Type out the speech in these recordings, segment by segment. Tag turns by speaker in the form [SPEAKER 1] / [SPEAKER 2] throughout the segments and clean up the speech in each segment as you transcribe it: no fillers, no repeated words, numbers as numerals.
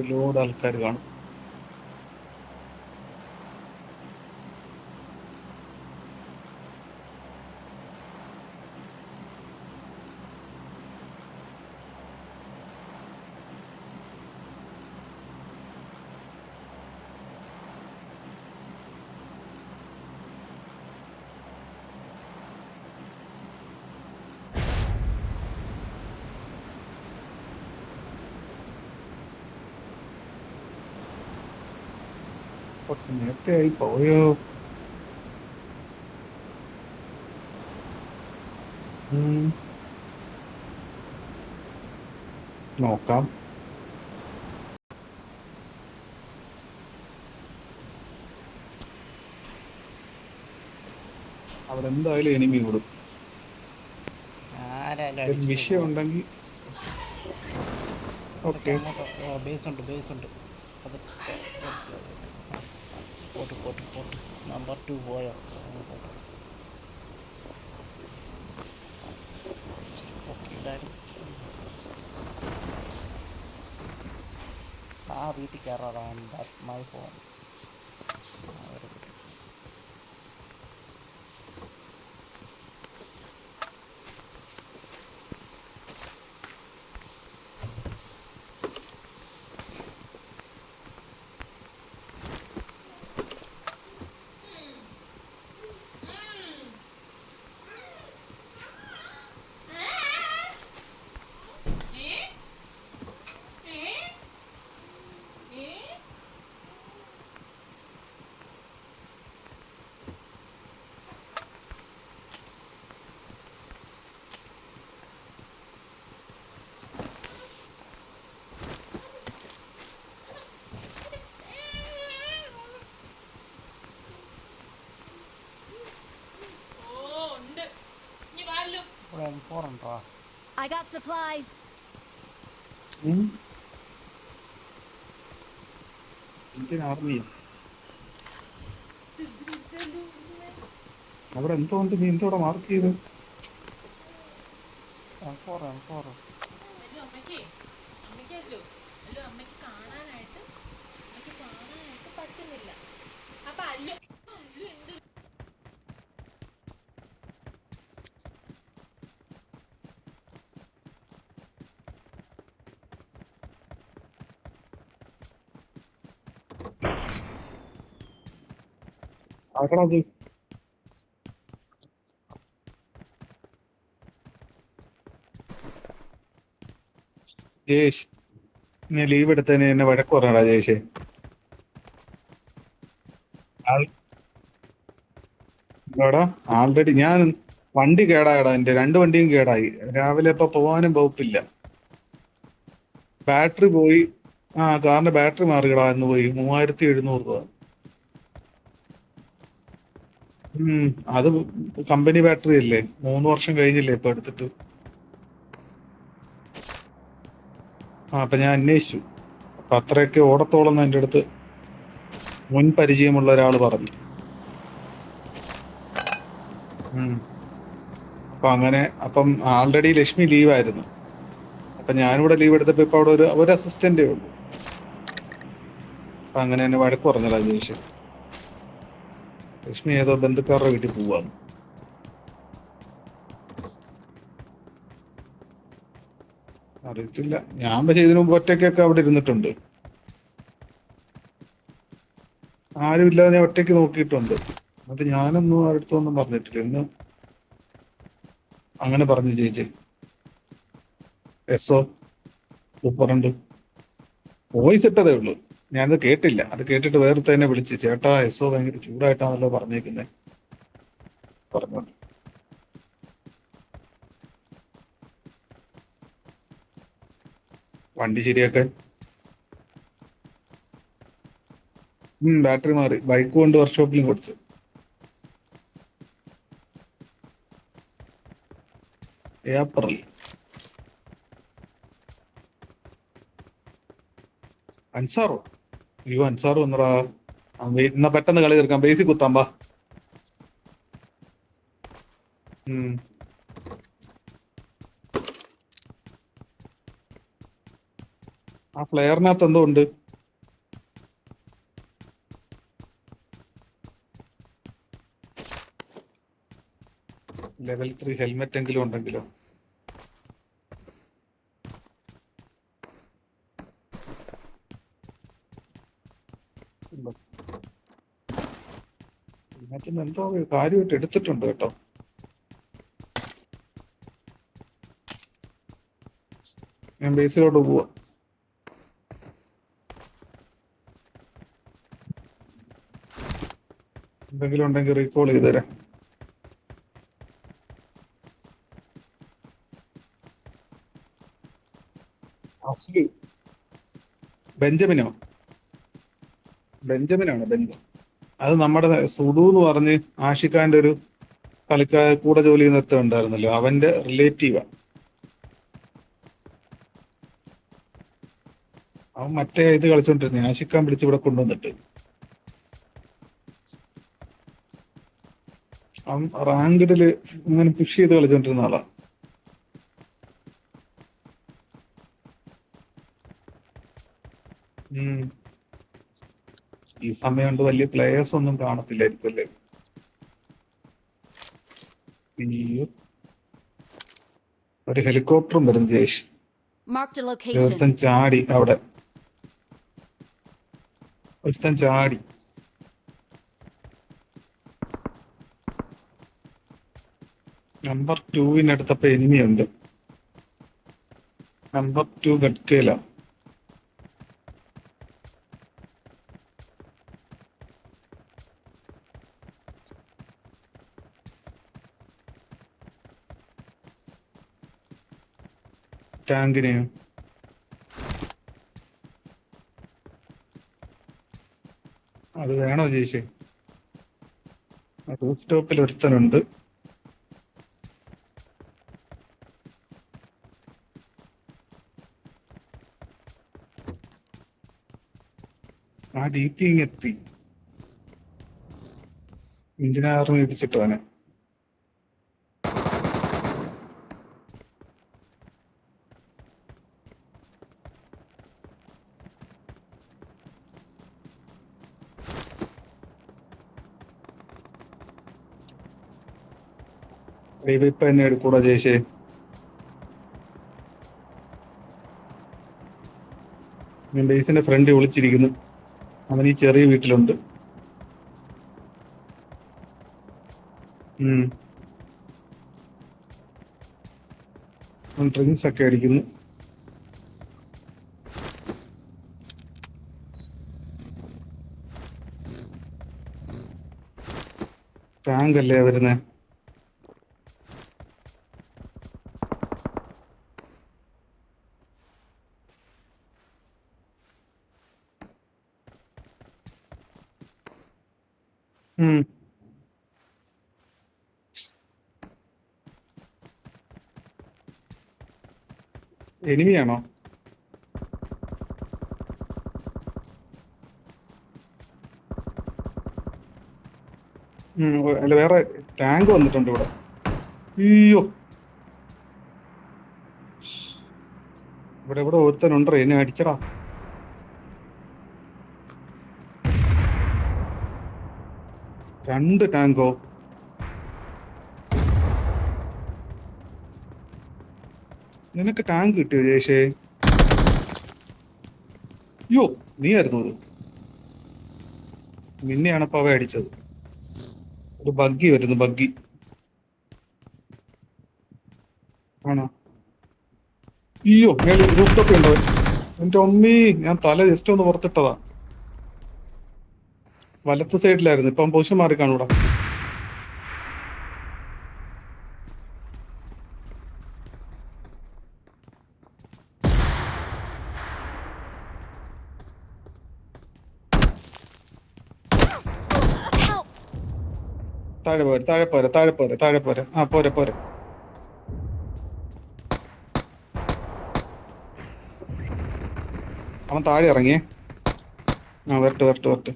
[SPEAKER 1] ഒരു ലോഡ് ആൾക്കാർ കാണും. കുറച്ച് നേരത്തെ ആയി പോയോ? നോക്കാം. അവിടെ എന്തായാലും എനിമി വിടും. വിഷയം ഉണ്ടെങ്കിൽ ഓക്കെ.
[SPEAKER 2] ബേസ് ഉണ്ട് പോട്ട് നമ്പർ 2 പോയോ? ആ വീട്ടിൽ കയറാറാണ് my phone.
[SPEAKER 3] I got supplies.
[SPEAKER 1] Indian army അവിടെ എന്തുകൊണ്ട് നീ എന്തോടെ മാർക്ക് ചെയ്ത്? ആക്കണത് ജയേഷ്, ഞാൻ ലീവ് എടുത്തതിന് എന്നെ വഴക്ക് പറഞ്ഞടാ ജയേഷേ. ആൾറെഡി ഞാൻ വണ്ടി കേടായടാ, എന്റെ 2 വണ്ടിയും കേടായി. രാവിലെ ഇപ്പൊ പോവാനും വകുപ്പില്ല. ബാറ്ററി പോയി. കാറിന്റെ ബാറ്ററി മാറിയടാ എന്ന് പോയി. 3700 രൂപ. അത് കമ്പനി ബാറ്ററി അല്ലേ, 3 വർഷം കഴിഞ്ഞില്ലേ ഇപ്പൊ എടുത്തിട്ട്. അപ്പൊ ഞാൻ അന്വേഷിച്ചു. അപ്പൊ അത്രയൊക്കെ ഓടത്തോളം എന്റെ അടുത്ത് മുൻ പരിചയമുള്ള ഒരാൾ പറഞ്ഞു. അപ്പം ആൾറെഡി ലക്ഷ്മി ലീവായിരുന്നു. അപ്പൊ ഞാനിവിടെ ലീവ് എടുത്തപ്പോ ഇപ്പൊ അവിടെ ഒരു അസിസ്റ്റന്റേ ഉള്ളൂ. അപ്പൊ അങ്ങനെ എന്നെ വഴക്ക് പറഞ്ഞതാ ജയേഷ്. ലക്ഷ്മി ഏതോ ബന്ധുക്കാരുടെ വീട്ടിൽ പോവാന്ന്. അറിയത്തില്ല, ഞാൻ പക്ഷെ ഇതിനു മുമ്പ് ഒറ്റയ്ക്കൊക്കെ അവിടെ ഇരുന്നിട്ടുണ്ട്. ആരും ഇല്ലാതെ ഞാൻ ഒറ്റയ്ക്ക് നോക്കിയിട്ടുണ്ട്. അത് ഞാനൊന്നും അടുത്തൊന്നും പറഞ്ഞിട്ടില്ല. ഇന്ന് അങ്ങനെ പറഞ്ഞു ചേച്ചി. എസോ സൂപ്പറുണ്ട്. വോയിസ് ഇട്ടതേ ഉള്ളൂ, ഞാനത് കേട്ടില്ല. അത് കേട്ടിട്ട് വേറെ തന്നെ വിളിച്ച്, ചേട്ടാ എസോ ഭയങ്കര ചൂടായിട്ടാണല്ലോ പറഞ്ഞേക്കുന്നേ പറഞ്ഞു. വണ്ടി ശരിയാക്കാൻ ബാറ്ററി മാറി. ബൈക്ക് കൊണ്ട് വർക്ക്ഷോപ്പിലും കൊടുത്തു. ഏപ്രിൽ അൻസാറോ? അയ്യോ, അൻസാർ വന്നടാ. എന്നാ പെട്ടെന്ന് കളി തീർക്കാം. ബേസിൽ കുത്താമ്പാ. ആ ഫ്ലെയറിനകത്ത് എന്തോ ഉണ്ട്. ലെവൽ 3 ഹെൽമെറ്റ് എങ്കിലും ഉണ്ടെങ്കിലോ. ഇതിനകത്തുനിന്ന് എന്തോ കാര്യമായിട്ട് എടുത്തിട്ടുണ്ട് കേട്ടോ. ഞാൻ ബേസിലോട്ട് പോവാ. എന്തെങ്കിലും ഉണ്ടെങ്കിൽ റീകോൾ ചെയ്തുതരാം. അസ്ലു ബെഞ്ചമിനോ? ബെഞ്ചമിനാണ് അത് നമ്മുടെ സുഡു എന്ന് പറഞ്ഞ് ആഷിഖാന്റെ ഒരു കളിക്കാർ കൂടെ ജോലി ചെയ്യുന്ന ഉണ്ടായിരുന്നല്ലോ, അവന്റെ റിലേറ്റീവാ. അവൻ മറ്റേ ഇത് കളിച്ചോണ്ടിരുന്നേ, ആഷിഖാൻ വിളിച്ച് ഇവിടെ കൊണ്ടുവന്നിട്ട്. അവൻ റാങ്കിഡില് ഇങ്ങനെ പുഷ് ചെയ്ത് കളിച്ചോണ്ടിരുന്ന ആളാ. ഈ സമയം കൊണ്ട് വലിയ പ്ലേയേഴ്സ് ഒന്നും കാണത്തില്ലായിരിക്കും അല്ലേ. ഒരു ഹെലികോപ്റ്ററും വരുന്നു ജേഷ്.
[SPEAKER 3] Marked a
[SPEAKER 1] ഒരുത്തൻ
[SPEAKER 3] location.
[SPEAKER 1] ചാടി അവിടെ. ഒരുത്തൻ ചാടി. നമ്പർ 2-അടുത്തപ്പോ എനിമിയുണ്ട്. നമ്പർ 2 ഗഡ്കേല. ടാങ്കിനെയോ? അത് വേണോ ജയിച്ചേ? റൂഫ് ടോപ്പിൽ ഒരുത്തനുണ്ട്. ആ ഡി പി എത്തി. ഇന്ത്യൻ ആർമി ഇടിച്ചിട്ട് അവനെ. ഇപ്പൊ എന്നെ എടുക്കൂടാ ജയിച്ചേ. ഞാൻ ബേസിന്റെ ഫ്രണ്ട് വിളിച്ചിരിക്കുന്നു. അവൻ ഈ ചെറിയ വീട്ടിലുണ്ട്. ഡ്രിങ്ക്സ് ഒക്കെ അടിക്കുന്നു. ടാങ്ക് അല്ലേ വരുന്നേ? എനിമിയാണോ? അല്ല, വേറെ ടാങ്ക് വന്നിട്ടുണ്ട് ഇവിടെ. അയ്യോ, ഇവിടെ ഒരുത്തനുണ്ടോ, എന്നെ അടിച്ചടാ. രണ്ട് ടാങ്കോ? നിനക്ക് ടാങ്ക് കിട്ടിയോ ജേഷേ? അയ്യോ, നീ ആയിരുന്നു അത്. നിന്നെയാണ് ഇപ്പൊ അവ അടിച്ചത്. ഒരു ബഗ്ഗി വരുന്നു, ബഗ്ഗി ആണോ? അയ്യോ, റൂഫ് ടോപ്പ് ഉണ്ടോ? എന്റെ അമ്മീ, ഞാൻ തല ജസ്റ്റ് ഒന്ന് പുറത്തിട്ടതാ. വലത്ത് സൈഡിലായിരുന്നു, ഇപ്പം പൊസിഷൻ മാറി കാണൂടാ.
[SPEAKER 3] Help!
[SPEAKER 1] താഴെ പോരെ. ആ, പോരെ. അവൻ താഴെ ഇറങ്ങിയേ. ആ, വരട്ടെ.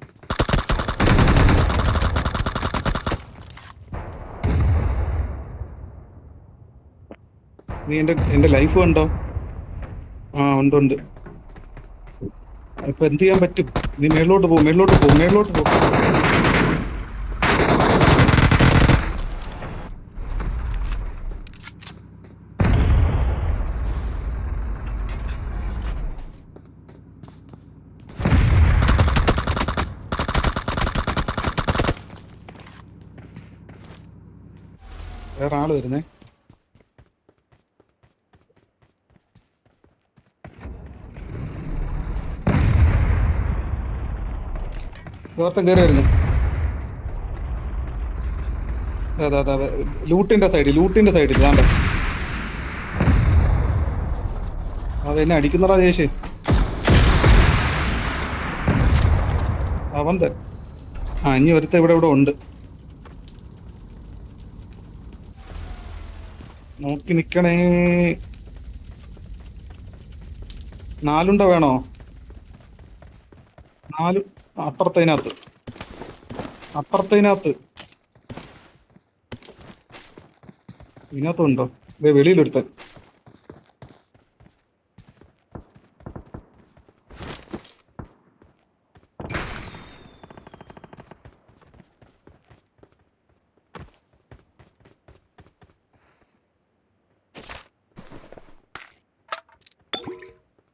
[SPEAKER 1] നീ എന്റെ ലൈഫ് കണ്ടോ? ആ, ഉണ്ട്. ഇപ്പൊ എന്ത് ചെയ്യാൻ പറ്റും? നീ മേളിലോട്ട് പോ, മേളിലോട്ട് പോ, മേളിലോട്ട് പോ. വേറെ ആള് വരുന്നേ. ഓർത്തം കയറി വരുന്നു. അതെ അതെ അതെ, ലൂട്ടിന്റെ സൈഡിൽ താണ്ട. അതെന്നെ അടിക്കുന്നറാ ദേശേ. അവന്ത് ഇനി ഒരുത്ത ഇവിടെ ഉണ്ട്. നോക്കി നിക്കണേ. 4 വേണോ? 4 അപ്പുറത്തതിനകത്ത് ഇതിനകത്തുണ്ടോ? ഇതേ വെളിയിലെടുത്ത.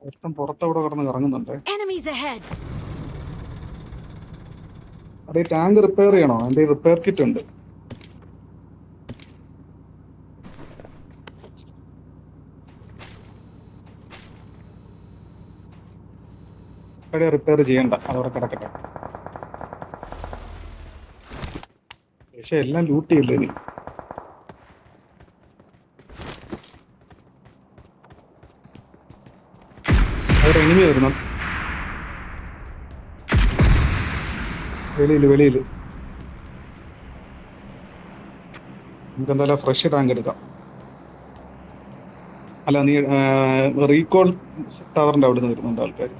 [SPEAKER 1] ഒരുത്തൻ പുറത്തവിടെ കിടന്ന് കറങ്ങുന്നുണ്ട്.
[SPEAKER 3] Enemies ahead.
[SPEAKER 1] അവിടെ ടാങ്ക് റിപ്പയർ ചെയ്യണോ? എന്റെ റിപ്പയർ കിറ്റ് ഉണ്ട്. അവിടെ റിപ്പയർ ചെയ്യണ്ട, അതവിടെ കിടക്കട്ടെ. പക്ഷെ എല്ലാം ലൂട്ട് ചെയ്യില്ലേ നീ? അവിടെ എനിമി വരുന്നു. വെളിയില് നമുക്ക് എന്തായാലും ഫ്രഷ് ടാങ്ക് എടുക്കാം. അല്ല, നീ റീകോൾ ടവറിന്റെ അവിടെ നിന്ന് വരുന്നുണ്ട് ആൾക്കാർ.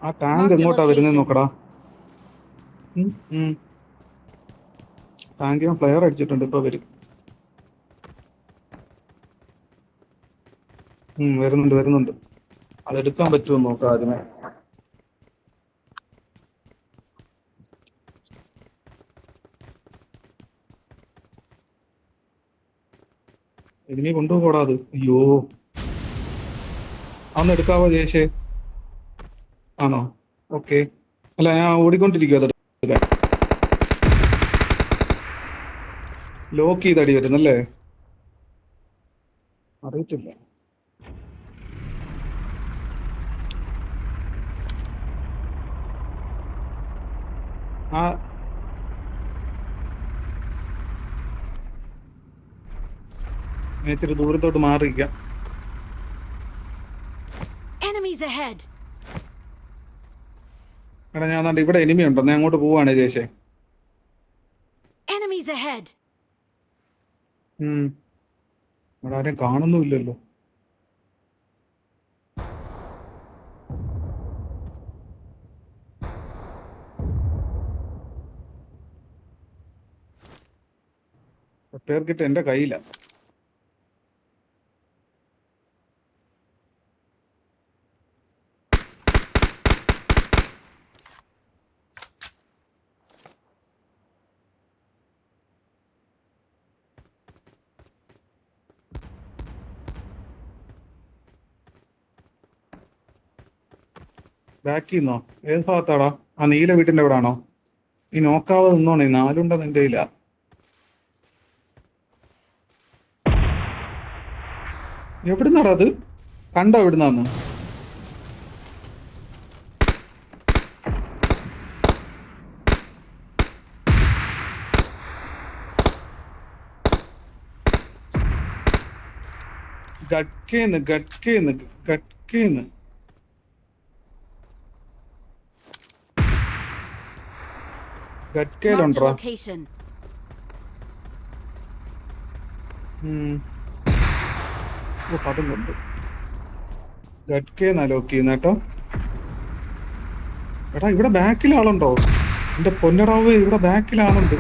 [SPEAKER 1] ആ ടാങ്ക് എങ്ങോട്ടാ വരുന്നത് നോക്കടാ. ടാങ്ക് ഞാൻ ഫ്ലെയർ അടിച്ചിട്ടുണ്ട്, ഇപ്പൊ വരും. വരുന്നുണ്ട്. അതെടുക്കാൻ പറ്റുമോ നോക്കാം അതിനെ. ഇതിനെ കൊണ്ടുപോകൂടാ അത്. അയ്യോ, അതൊന്ന് എടുക്കാവോ ജയേഷേ? ആണോ? ഓക്കെ. അല്ല, ഞാൻ ഓടിക്കൊണ്ടിരിക്കും. അത് ലോക്ക് ചെയ്ത് അടി വരുന്നല്ലേ? അറിയത്തില്ല. ആ ഇച്ചിരി ദൂരത്തോട്ട് മാറിയിരിക്കാം.
[SPEAKER 3] Enemies ahead.
[SPEAKER 1] എടാ, ഞാൻ ഇവിടെ എനിമി ഉണ്ടോ? ഞാൻ അങ്ങോട്ട് പോവാണ് ജയേഷേ.
[SPEAKER 3] Enemies ahead.
[SPEAKER 1] ഇവിടെ ആരെയും കാണുന്നുമില്ലല്ലോ. റിപ്പയർ കിറ്റ് എന്റെ കയ്യില. ബാക്കി നിന്നോ? ഏത് ഭാഗത്താടാ? ആ നീല വീട്ടിന്റെ അവിടെ ആണോ? നീ നോക്കാതെ നിന്നോണേ, 4 നിന്റെ കയ്യില. എവിടുന്നാടാ അത്? കണ്ടോ എവിടുന്നാന്ന്? ഗട്കേന്ന്
[SPEAKER 3] Marked a
[SPEAKER 1] ഗട്കേലുണ്ടോ?
[SPEAKER 3] location.
[SPEAKER 1] അതുകൊണ്ട് ഗട്കേന്നാ ലോക്ക് ചെയ്യുന്ന കേട്ടോ. എടാ, ഇവിടെ ബാക്കിൽ ആളുണ്ടോ? എന്റെ പൊന്നടാവ്, ഇവിടെ ബാക്കിൽ ആളുണ്ട്.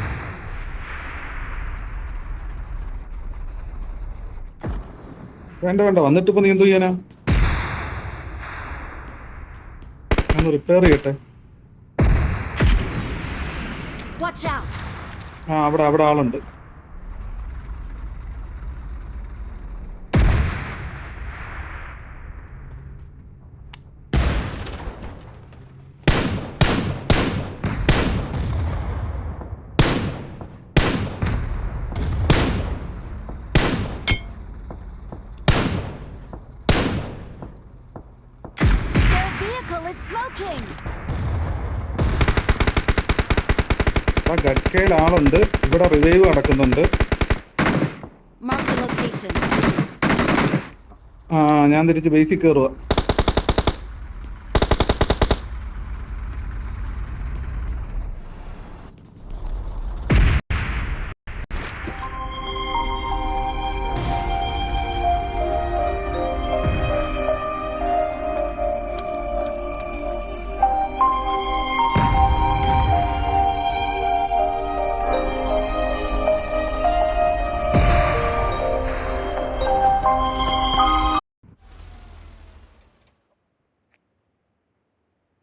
[SPEAKER 1] വേണ്ട വേണ്ട, വന്നിട്ട് ഇപ്പൊ നീ എന്തു ചെയ്യാനാ? ഞാൻ റിപ്പയർ ചെയ്യട്ടെ.
[SPEAKER 3] Watch out!
[SPEAKER 1] ആ അവിടെ അവിടെ ആളുണ്ട്.
[SPEAKER 3] Their vehicle is smoking!
[SPEAKER 1] ആ ഗഡ്കയിൽ ആളുണ്ട്. ഇവിടെ റിവൈവ് നടക്കുന്നുണ്ട്.
[SPEAKER 3] Mark the location.
[SPEAKER 1] ആ ഞാൻ തിരിച്ച് ബേസിൽ കയറുക.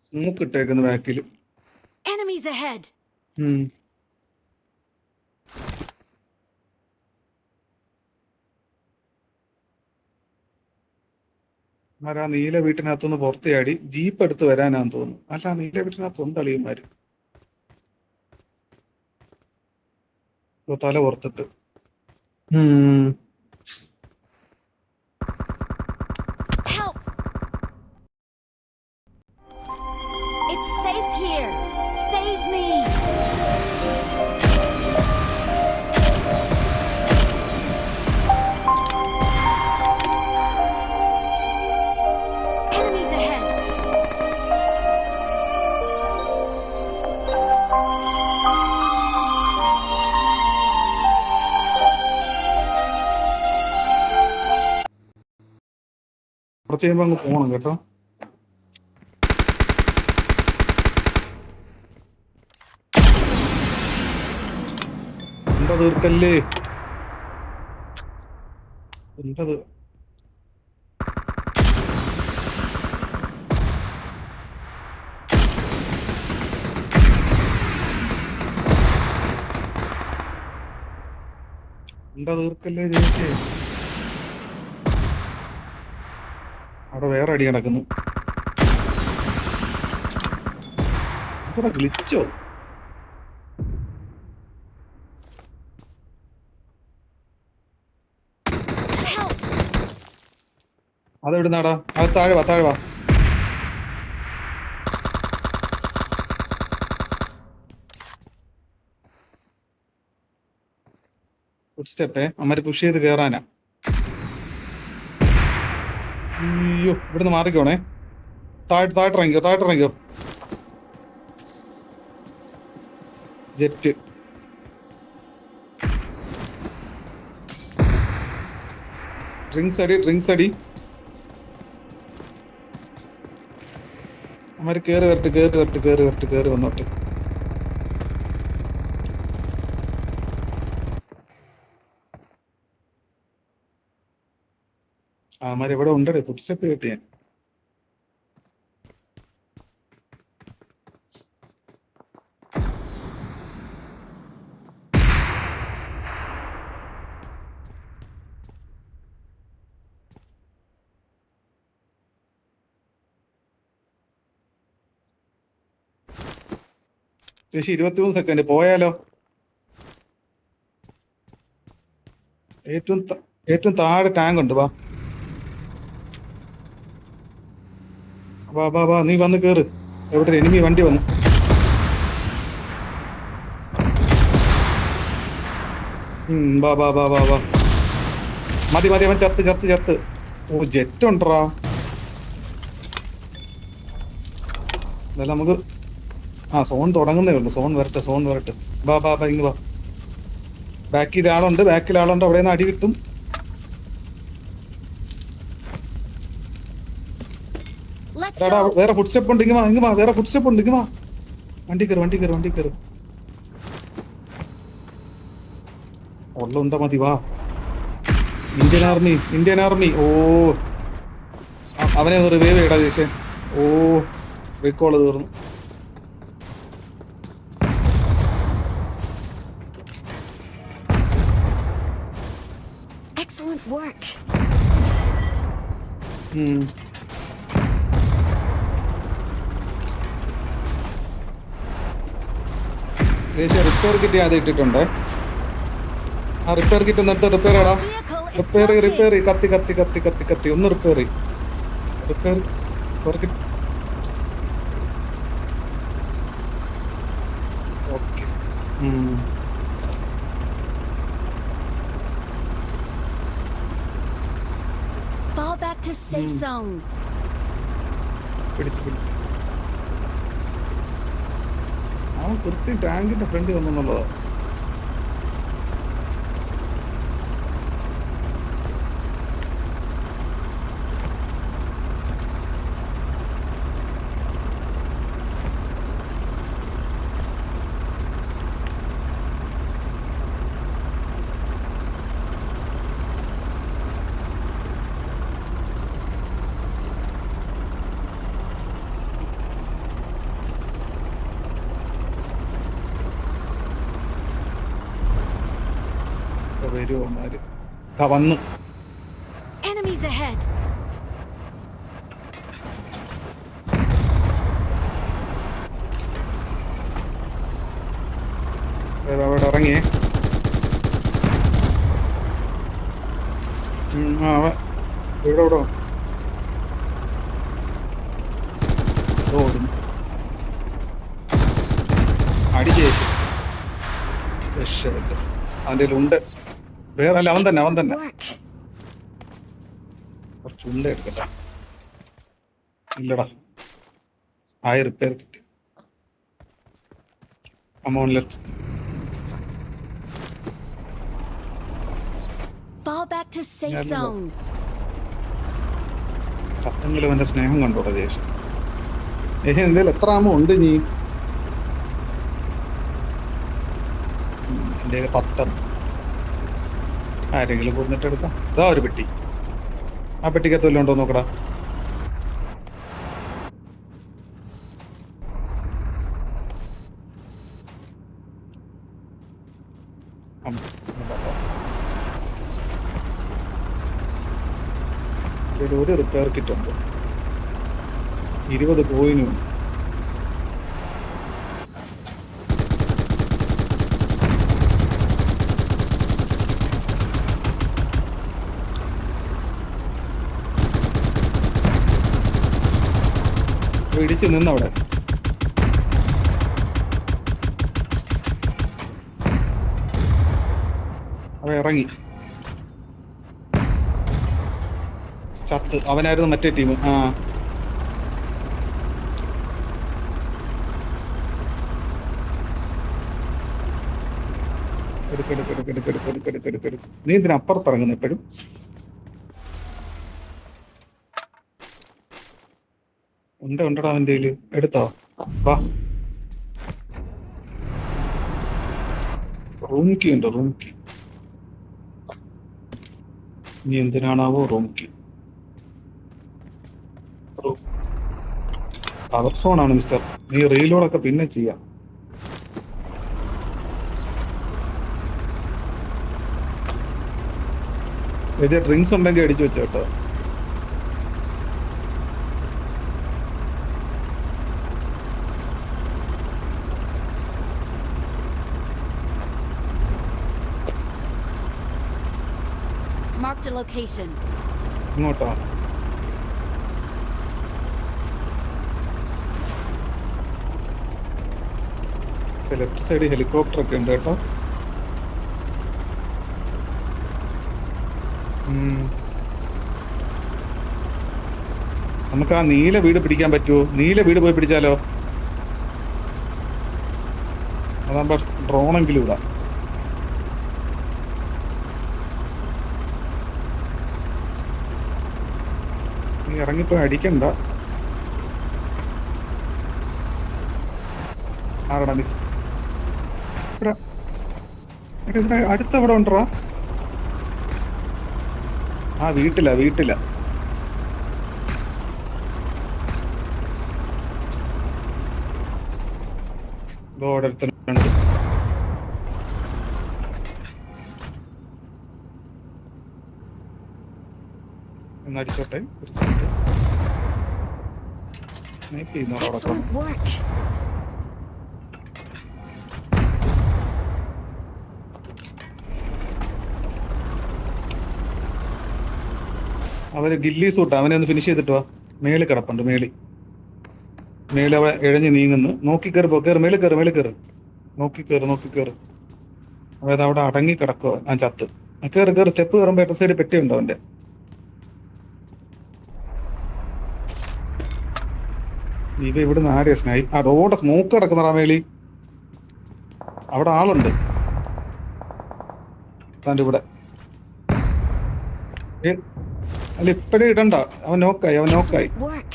[SPEAKER 1] സ്മോക്ക് ഇട്ടേക്കുന്നു ബാക്കിൽ.
[SPEAKER 3] Enemies ahead!
[SPEAKER 1] ആ നീല വീട്ടിനകത്തുനിന്ന് പുറത്ത് ചാടി ജീപ്പ് എടുത്ത് വരാനാന്ന് തോന്നുന്നു. അല്ല, നീല വീട്ടിനകത്തുണ്ട് അളിയന്മാര്. തല പുറത്തിട്ട്.
[SPEAKER 3] Help! It's safe here! Save me! Enemies ahead!
[SPEAKER 1] കുറച്ച് കഴിയുമ്പോ അങ്ങ് പോണം കേട്ടോ. എന്താ തീർക്കല്ലേ എന്തത്? എന്താ തീർക്കല്ലേ ജയിച്ചേ? അവിടെ വേറെ അടി നടക്കുന്നു. ഇവിടെ ഗ്ലിച്ചോ?
[SPEAKER 3] Help!
[SPEAKER 1] അതെവിടുന്നാടാ? അത് താഴെ വാ, താഴെ വാ. ഫുഡ് സ്റ്റെപ്പേ അമ്മര് പുഷ് ചെയ്ത് കേറാനാ. അയ്യോ, ഇവിടുന്ന് മാറിക്കോണേ. താഴോട്ടിറങ്ങിക്കോ. ജെറ്റ് ഡ്രിങ്ക്സ് അടി. അമ്മര് കേറി വന്നോട്ടെ. അമ്മര് എവിടെ ഉണ്ടേ? ഫുഡ് സ്റ്റെപ്പ് കിട്ടിയ. ചേച്ചി 23 സെക്കൻഡ് പോയാലോ? ഏറ്റവും താഴെ ടാങ്ക് ഉണ്ട്. വാ, നീ വന്ന് കേറ്. എവിടെ എനിമി വണ്ടി വന്നു. വാ. മതി അവൻ ചത്ത്. ഓ, ജെറ്റ് ഉണ്ടറാ. എന്നാലും നമുക്ക് സോൺ തുടങ്ങുന്നേ ഉള്ളൂ. സോൺ വരട്ടെ. വാ ഇങ്ങ് വാ. ബാക്കിൽ ആളുണ്ട്. അവിടെ നിന്ന് അടി കിട്ടും.
[SPEAKER 3] Let's
[SPEAKER 1] എടാ,
[SPEAKER 3] go!
[SPEAKER 1] വേറെ ഫുഡ് സ്റ്റെപ്പ് ഉണ്ട്. ഇങ്ങ് വാ. വേറെ ഫുഡ് സ്റ്റെപ്പ് ഉണ്ട്. ഇങ്ങ് വാ. വണ്ടി കയറ്. ഉള്ളുണ്ട മതി. വാ ഇന്ത്യൻ ആർമി. ഓ, അവനെ ഒന്ന് റിവൈവ് ചെയ്യടാ ചേച്ചേ. ഓ, റീകോള് തീർന്നു.
[SPEAKER 3] Excellent work.
[SPEAKER 1] ചേച്ചി റിപ്പയർ കിറ്റ് അത് ഇട്ടിട്ടുണ്ട്. ആ റിപ്പയർ കിറ്റ് എന്നിട്ട് റിപ്പയർ ചെയ്യടാ.
[SPEAKER 3] Vehicle is
[SPEAKER 1] repair
[SPEAKER 3] smoking.
[SPEAKER 1] കത്തി ഒന്ന് repair kit. Okay.
[SPEAKER 3] Fall back to safe zone.
[SPEAKER 1] പിടിച്ച് അവൻ കൃത്യം ടാങ്കിന്റെ ഫ്രണ്ട് വന്നെന്നുള്ളതാ. വരുമോ അവന്മാര്? വന്നു.
[SPEAKER 3] Enemies ahead.
[SPEAKER 1] അവിടെ ഇറങ്ങിയേ. ഇവിടെ ഓടുന്നു. അടിച്ചേച്ചു. രക്ഷപ്പെട്ടു. അവൻ്റെ ഉണ്ട്. വേറെ അല്ല, അവൻ തന്നെ.
[SPEAKER 3] Excellent work.
[SPEAKER 1] കുറച്ച് ഉണ്ട എടുക്കട്ടാ. ഇല്ലടാ, ആയി റിപ്പയർ കിട്ടി. അമോൺലെറ്റ്.
[SPEAKER 3] Fall back to safe zone.
[SPEAKER 1] സത്തെങ്കിലും അവന്റെ സ്നേഹം കണ്ടോടാ ദേശം. എന്തേലും എത്ര ആമോ ഉണ്ട് നീ? എൻ്റെ 10. ആരെങ്കിലും കൊന്നിട്ട് എടുക്കാം. ഇതാ ഒരു പെട്ടി. ആ പെട്ടിക്കകത്ത് വല്ലതും ഉണ്ടോ നോക്കടാ. ഇതിൽ ഒരു റിപ്പയർ കിറ്റ് ഉണ്ട്. 20 കോയിനും. ഇടിച്ച് നിന്നവിടെ. അവ ഇറങ്ങി ചത്ത്. അവനായിരുന്നു മറ്റേ ടീം. എടുക്കെടുക്കെടുക്കെടുക്കെടുക്കെടുക്കെടുക്കെടുക്കെടുക്കെടുക്ക്. നീ ഇതിന് അപ്പുറത്തിറങ്ങുന്നു എപ്പോഴും. ഉണ്ടടാ അവൻ്റെ കയ്യില്. എടുത്തോ? വാ. റൂം കീ ഉണ്ടോ? റൂം കീ നീ എന്തിനാണാവോ റൂം കീ? പവർ സോൺ ആണ് മിസ്റ്റർ. നീ റീലോഡൊക്കെ പിന്നെ ചെയ്യാം. ഡ്രിങ്ക്സ് ഉണ്ടെങ്കിൽ അടിച്ചു വെച്ചോ കേട്ടോ.
[SPEAKER 3] Marked a location.
[SPEAKER 1] ഇങ്ങോട്ടോ? ലെഫ്റ്റ് സൈഡ് ഹെലികോപ്റ്റർ ഒക്കെ ഉണ്ട് കേട്ടോ. നമുക്ക് ആ നീല വീട് പിടിക്കാൻ പറ്റുമോ? നീല വീട് പോയി പിടിച്ചാലോ? അതാകുമ്പോ ഡ്രോണെങ്കിലും ഇടാം. നീ ഇറങ്ങിപ്പോയി അടിക്കണ്ട. ആരടാ മിസ്? അടുത്ത അവിടെ ഉണ്ടോ? ആ വീട്ടിലാ വീട്ടിലാ. ഇതോ അവിടെ ഒരുത്തനുണ്ട്. ഒന്ന് അടിച്ചോട്ടെ ഒരു സെക്കൻഡ്. സ്നൈപ്പ് ചെയ്യുന്നോടാ അവിടെ
[SPEAKER 3] Excellent
[SPEAKER 1] കാണും.
[SPEAKER 3] work.
[SPEAKER 1] അവര് ഗില്ലി സൂട്ട് അവനെ ഒന്ന് ഫിനിഷ് ചെയ്തിട്ട് വാ. മേളിൽ കിടപ്പുണ്ട് മേളി. മേളിൽ അവൻ ഇഴഞ്ഞ് നീങ്ങുന്നു. നോക്കി കയറി പോ. കയറി മേളിൽ കയറി മേളിൽ കയറി. നോക്കി കയറി നോക്കി കയറി. അതായത് അവിടെ അടങ്ങി കിടക്കുക. ആ ചത്ത്. കയറി കയറി സ്റ്റെപ്പ് കയറുമ്പോ എട്ട സൈഡ് പെട്ടിയുണ്ടോ അവന്റെ. ഇവ ഇവിടുന്ന് ആരെയാ സ്നൈപ്പ്? ആ റോഡ് സ്മോക്ക് കിടക്കുന്നറാ മേളി. അവിടെ ആളുണ്ട്. താൻ്റെ ഇവിടെ. അല്ല ഇപ്പഴേ ഇടണ്ട. അവൻ നോക്കായി.
[SPEAKER 3] Excellent work.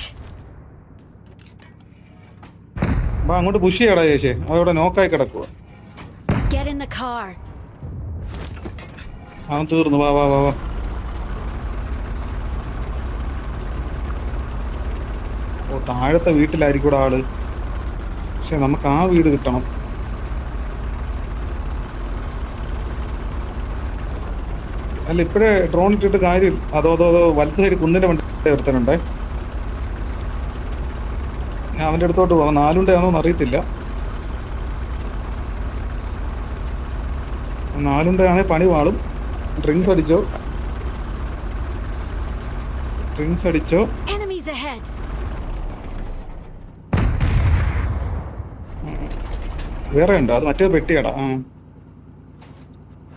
[SPEAKER 1] വാ അങ്ങോട്ട് പുഷ് ചെയ്യടാ ചേച്ചേ. അവൻ ഇവിടെ നോക്കായി കിടക്കുക.
[SPEAKER 3] Get in the car.
[SPEAKER 1] അവൻ തീർന്നു. വാ വാ വാ വാ. ഓ താഴത്തെ വീട്ടിലായിരിക്കും ഇവിടെ ആള്. പക്ഷെ നമുക്ക് ആ വീട് കിട്ടണം. അല്ല ഇപ്പഴേ ഡ്രോൺ ഇട്ടിട്ട് കാര്യം. അതോ വലത്ത് സൈഡ് കുന്നിന്റെ വണ്ടി നിർത്തനുണ്ടേ. ഞാൻ അവന്റെ അടുത്തോട്ട് പോവാം. 4 അറിയത്തില്ല. 4 പണി വാളും. ഡ്രിങ്ക്സ് അടിച്ചോ.
[SPEAKER 3] Enemies ahead.
[SPEAKER 1] വേറെ ഉണ്ടോ? അത് മറ്റേ പെട്ടിയാടാ. ആ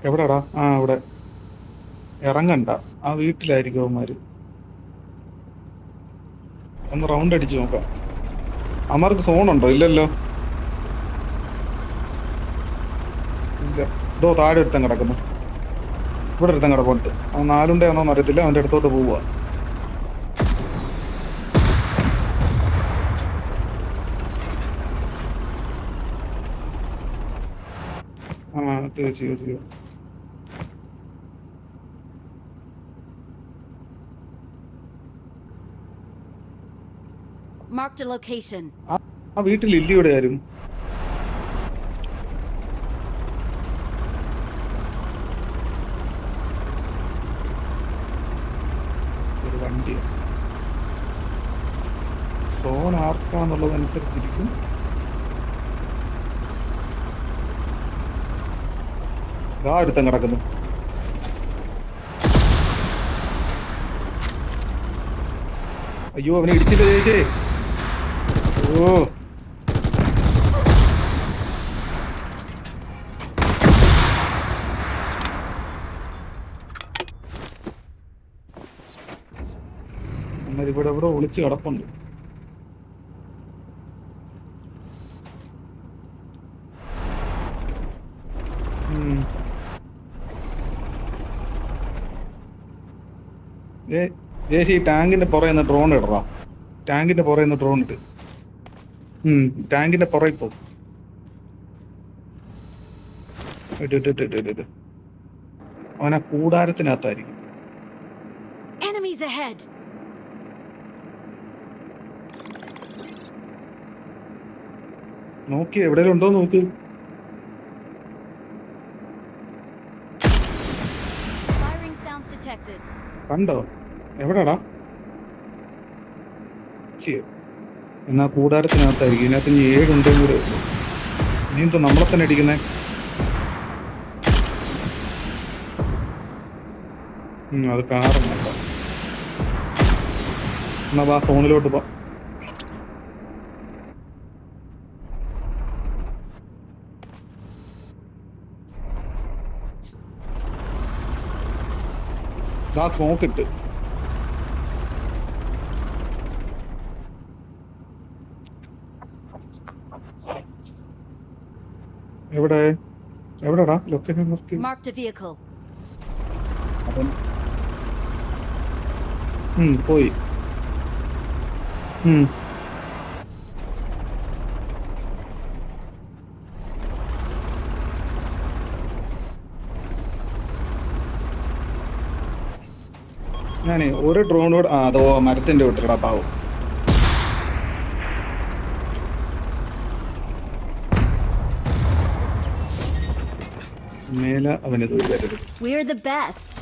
[SPEAKER 1] എവിടെടാ? ആ അവിടെ ഇറങ്ങണ്ട. ആ വീട്ടിലായിരിക്കും അവന്മാര്. ഒന്ന് റൗണ്ട് അടിച്ചു നോക്കാം. അവന്മാർക്ക് സോണുണ്ടോ? ഇല്ലല്ലോ. ഇല്ല. ഇതോ താഴെ ഒരുത്തൻ കിടക്കുന്നു. ഇവിടെ ഒരുത്തൻ കിടപ്പുണ്ട്. അവൻ 4 അറിയത്തില്ല. അവന്റെ അടുത്തോട്ട് പോവുക. ആ തീർച്ചയായും.
[SPEAKER 3] Marked a location.
[SPEAKER 1] ആ വീട്ടിൽ ഇല്ലിയുടെ ആരും. ഒരു വണ്ടി. സോൺ ആർക്കാന്നുള്ളതനുസരിച്ചിരിക്കും. ഇതാ ഒരുത്തൻ കിടക്കുന്നു. അയ്യോ അവനെ ഇടിച്ചില്ല ചേച്ചേ. ഓ എന്നാൽ ഇവിടെ ഇവിടെ ഒളിച്ച് കിടപ്പുണ്ട്. ജേഷി ടാങ്കിന്റെ പുറയുന്ന ഡ്രോൺ ഇടറാ. ടാങ്കിന്റെ പുറയുന്ന ഡ്രോൺ ഇട്ട്. ടാങ്കിന്റെ പുറയിൽ പോ. അവനാ കൂടാരത്തിനകത്തായിരിക്കും.
[SPEAKER 3] Enemies ahead.
[SPEAKER 1] നോക്കി എവിടെയെങ്കിലും ഉണ്ടോ നോക്ക്.
[SPEAKER 3] Firing sounds detected.
[SPEAKER 1] കണ്ടോ? എവിടെടാ? എന്നാ കൂടാരത്തിനകത്തായിരിക്കും. ഇതിനകത്ത് ഇനി 7 ഉണ്ടെങ്കിൽ കൂടെ. ഇനി എന്തോ നമ്മളെ തന്നെ അടിക്കുന്നേ. അത് കാറല്ല. എന്നാ വാ ഫോണിലോട്ട് പോ. സ്മോക്ക് ഇട്ട്. എവിടെടാ ലൊക്കേഷൻ?
[SPEAKER 3] Marked a vehicle.
[SPEAKER 1] പോയി. ഞാനേ ഒരു ഡ്രോൺ കൂടെ അതോ മരത്തിന്റെ വിട്ടിടാ പാവം. മേലെ അവന് ഇത് വരരുത്.
[SPEAKER 3] We're the best.